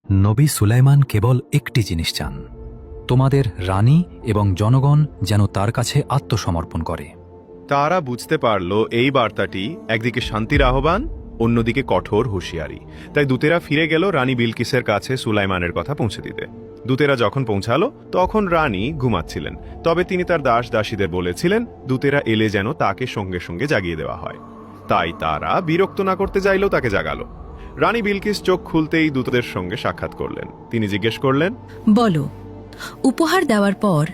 নবী সুলাইমান কেবল একটি জিনিস চান, তোমাদের রানী এবং জনগণ যেন তার কাছে আত্মসমর্পণ করে। তারা বুঝতে পারল এই বার্তাটি একদিকে শান্তির আহ্বান, অন্যদিকে কঠোর হুঁশিয়ারি। তাই দূতেরা ফিরে গেল রানী বিলকিসের কাছে সুলাইমানের কথা পৌঁছে দিতে। দূতেরা যখন পৌঁছালো তখন রানী ঘুমাচ্ছিলেন, তবে তিনি তার দাস দাসীদের বলেছিলেন দূতেরা এলে যেন তাকে সঙ্গে সঙ্গে জাগিয়ে দেওয়া হয়। তাই তারা বিরক্ত না করতে চাইলেও তাকে জাগালো। রানী বিলকিস চোখ খুলতেই দূতদের সঙ্গে সাক্ষাৎ করলেন। তিনি জিজ্ঞেস করলেন, বলো, উপহার দেওয়ার পর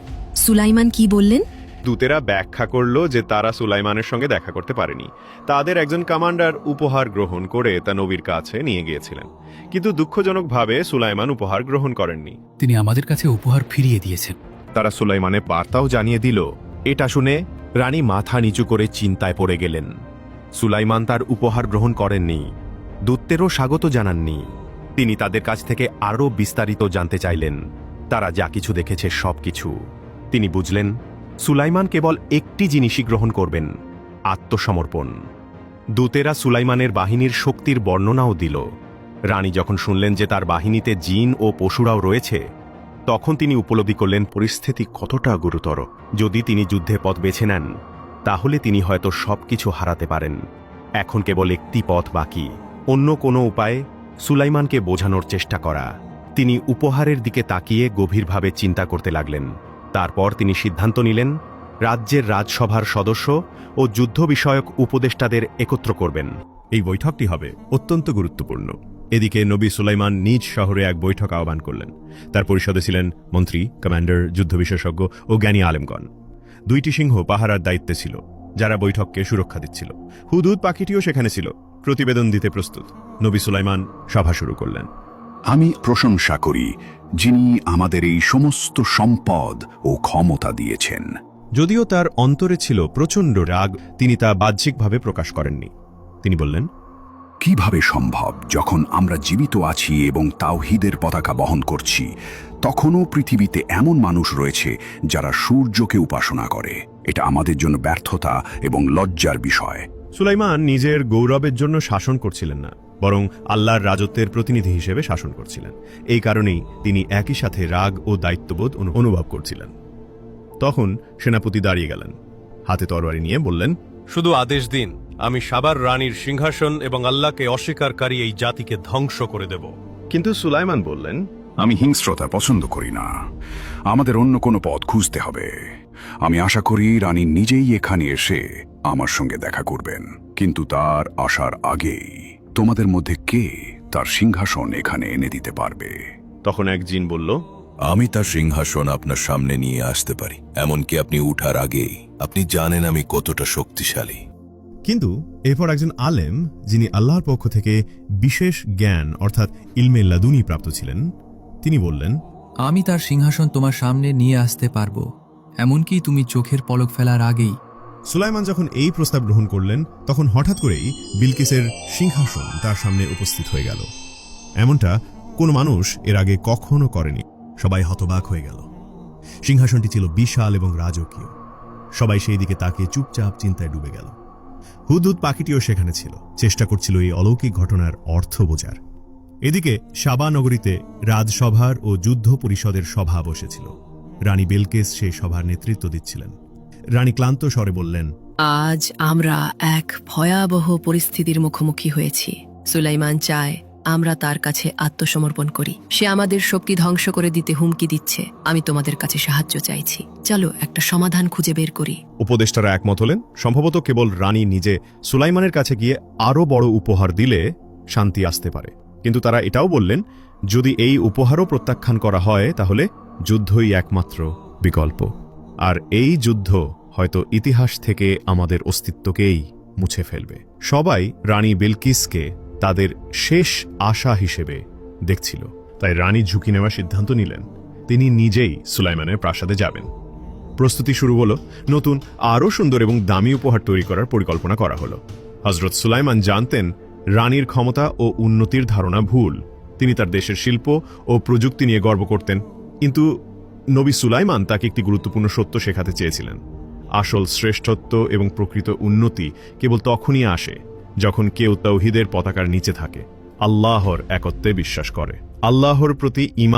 সুলাইমান কি বললেন? দূতেরা ব্যাখ্যা করল যে তারা সুলাইমানের সঙ্গে দেখা করতে পারেনি। তাদের একজন কমান্ডার উপহার গ্রহণ করে তা নবীর কাছে নিয়ে গিয়েছিলেন, কিন্তু দুঃখজনকভাবে সুলাইমান উপহার গ্রহণ করেননি। তিনি আমাদের কাছে উপহার ফিরিয়ে দিয়েছেন। তারা সুলাইমানের বার্তাও জানিয়ে দিল। এটা শুনে রানী মাথা নিচু করে চিন্তায় পড়ে গেলেন। সুলাইমান তার উপহার গ্রহণ করেননি, দূতদেরও স্বাগত জানাননি। তিনি তাদের কাছ থেকে আরও বিস্তারিত জানতে চাইলেন, তারা যা কিছু দেখেছে সবকিছু। তিনি বুঝলেন সুলাইমান কেবল একটি জিনিসই গ্রহণ করবেন, আত্মসমর্পণ। দূতেরা সুলাইমানের বাহিনীর শক্তির বর্ণনাও দিল। রানী যখন শুনলেন যে তার বাহিনীতে জিন ও পশুরাও রয়েছে, তখন তিনি উপলব্ধি করলেন পরিস্থিতি কতটা গুরুতর। যদি তিনি যুদ্ধে পথ বেছে নেন, তাহলে তিনি হয়তো সবকিছু হারাতে পারেন। এখন কেবল একটি পথ বাকি, অন্য কোনো উপায়ে সুলাইমানকে বোঝানোর চেষ্টা করা। তিনি উপহারের দিকে তাকিয়ে গভীরভাবে চিন্তা করতে লাগলেন। তারপর তিনি সিদ্ধান্ত নিলেন রাজ্যের রাজসভার সদস্য ও যুদ্ধ বিষয়ক উপদেষ্টাদের একত্র করবেন। এই বৈঠকটি হবে অত্যন্ত গুরুত্বপূর্ণ। এদিকে নবী সুলাইমান নিজ শহরে এক বৈঠক আহ্বান করলেন। তার পরিষদে ছিলেন মন্ত্রী, কমান্ডার, যুদ্ধ বিশেষজ্ঞ ও জ্ঞানী আলেমগণ। 2টি সিংহ পাহারার দায়িত্বে ছিল, যারা বৈঠককে সুরক্ষা দিচ্ছিল। হুদহুদ পাখিটিও সেখানে ছিল, প্রতিবেদন দিতে প্রস্তুত। নবী সুলাইমান সভা শুরু করলেন। আমি প্রশংসা করি যিনি আমাদের এই সমস্ত সম্পদ ও ক্ষমতা দিয়েছেন। যদিও তার অন্তরে ছিল প্রচণ্ড রাগ, তিনি তা বাহ্যিকভাবে প্রকাশ করেননি। তিনি বললেন, কিভাবে সম্ভব যখন আমরা জীবিত আছি এবং তাওহীদের পতাকা বহন করছি, তখনও পৃথিবীতে এমন মানুষ রয়েছে যারা সূর্যকে উপাসনা করে। এটা আমাদের জন্য ব্যর্থতা এবং লজ্জার বিষয়। সুলাইমান নিজের গৌরবের জন্য শাসন করছিলেন না, বরং আল্লাহর রাজত্বের প্রতিনিধি হিসেবে শাসন করছিলেন। এই কারণেই তিনি একই সাথে রাগ ও দায়িত্ববোধ অনুভব করছিলেন। তখন সেনাপতি দাঁড়িয়ে গেলেন, হাতে তরবারি নিয়ে বললেন, শুধু আদেশ দিন, আমি সাবার রানীর সিংহাসন এবং আল্লাহকে অস্বীকারী এই জাতিকে ধ্বংস করে দেব। কিন্তু সুলাইমান বললেন, আমি হিংস্রতা পছন্দ করি না, আমাদের অন্য কোনো পথ খুঁজতে হবে। আমি আশা করি রানী নিজেই এখানে এসে আমার সঙ্গে দেখা করবেন, কিন্তু তার আসার আগেই তোমাদের মধ্যে কে তার সিংহাসন এখানে এনে দিতে পারবে? তখন এক জিন বলল, আমি তার সিংহাসন আপনার সামনে নিয়ে আসতে পারি, এমনকি আপনি উঠার আগেই। আপনি জানেন আমি কতটা শক্তিশালী। কিন্তু এরপর একজন আলেম, যিনি আল্লাহর পক্ষ থেকে বিশেষ জ্ঞান অর্থাৎ ইলমে লাদুনি প্রাপ্ত ছিলেন, তিনি বললেন, আমি তার সিংহাসন তোমার সামনে নিয়ে আসতে পারবো, এমনকি তুমি চোখের পলক ফেলার আগেই। সুলাইমান যখন এই প্রস্তাব গ্রহণ করলেন, তখন হঠাৎ করেই বিলকিসের সিংহাসন তার সামনে উপস্থিত হয়ে গেল। এমনটা কোনো মানুষ এর আগে কখনো করেনি। সবাই হতবাক হয়ে গেল। সিংহাসনটি ছিল বিশাল এবং রাজকীয়। সবাই সেই দিকে তাকিয়ে চুপচাপ চিন্তায় ডুবে গেল। হুদহুদ পাখিটিও সেখানে ছিল, চেষ্টা করছিল এই অলৌকিক ঘটনার অর্থ বোঝার। এদিকে সাবা নগরীতে রাজসভার ও যুদ্ধ পরিষদের সভা বসেছিল। রানী বিলকিস সেই সভার নেতৃত্ব দিচ্ছিলেন। রানী ক্লান্ত স্বরে বললেন, আজ আমরা এক ভয়াবহ পরিস্থিতির মুখোমুখি হয়েছি। সুলাইমান চায় আমরা তার কাছে আত্মসমর্পণ করি। সে আমাদের শক্তি ধ্বংস করে দিতে হুমকি দিচ্ছে। আমি তোমাদের কাছে সাহায্য চাইছি, চলো একটা সমাধান খুঁজে বের করি। উপদেষ্টারা একমত হলেন। সম্ভবত কেবল রানী নিজে সুলাইমানের কাছে গিয়ে আরও বড় উপহার দিলে শান্তি আসতে পারে। কিন্তু তারা এটাও বললেন, যদি এই উপহারও প্রত্যাখ্যান করা হয়, তাহলে যুদ্ধই একমাত্র বিকল্প। আর এই যুদ্ধ হয়তো ইতিহাস থেকে আমাদের অস্তিত্বকেই মুছে ফেলবে। সবাই রানী বিলকিসকে তাদের শেষ আশা হিসেবে দেখছিল। তাই রানী ঝুঁকি নেওয়ার সিদ্ধান্ত নিলেন। তিনি নিজেই সুলাইমানের প্রাসাদে যাবেন। প্রস্তুতি শুরু হলো। নতুন আরও সুন্দর এবং দামি উপহার তৈরি করার পরিকল্পনা করা হলো। হযরত সুলাইমান জানতেন রানীর ক্ষমতা ও উন্নতির ধারণা ভুল। তিনি তার দেশের শিল্প ও প্রযুক্তি নিয়ে গর্ব করতেন, কিন্তু নবী সুলাইমান তাকে একটি গুরুত্বপূর্ণ সত্য শেখাতে চেয়েছিলেন। আসল শ্রেষ্ঠত্ব এবং প্রকৃত উন্নতি কেবল তখনই আসে যখন কেউ তাওহীদের পতাকার নিচে থাকে, আল্লাহর একত্বে বিশ্বাস করে। আল্লাহর প্রতি ঈমান